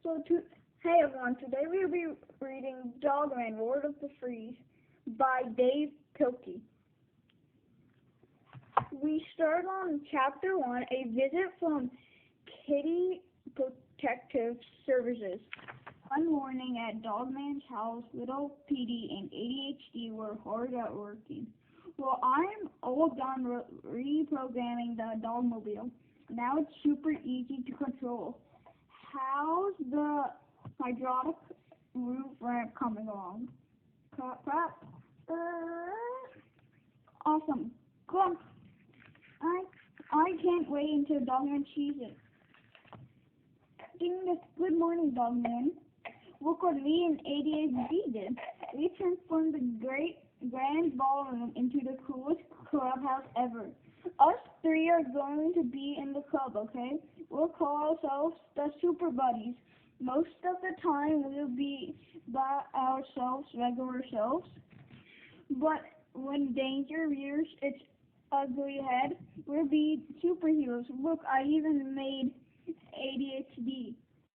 Hey everyone, today we'll be reading Dogman, Lord of the Fleas by Dave Pilkey. We start on Chapter 1, A Visit from Kitty Protective Services. One morning at Dogman's house, little PD and ADHD were hard at working. Well, I'm all done reprogramming the dogmobile. Now it's super easy to control. How's the hydraulic roof ramp coming along? Crap. Awesome. Come on. I can't wait until Dogman sees it. Good morning, Dogman. Look what me and ADHD did. We transformed the grand ballroom into the coolest clubhouse ever. Us three are going to be in the club, okay? We'll call ourselves the Super Buddies. Most of the time we'll be by ourselves, regular selves. But when danger rears its ugly head, we'll be superheroes. Look, I even made ADHD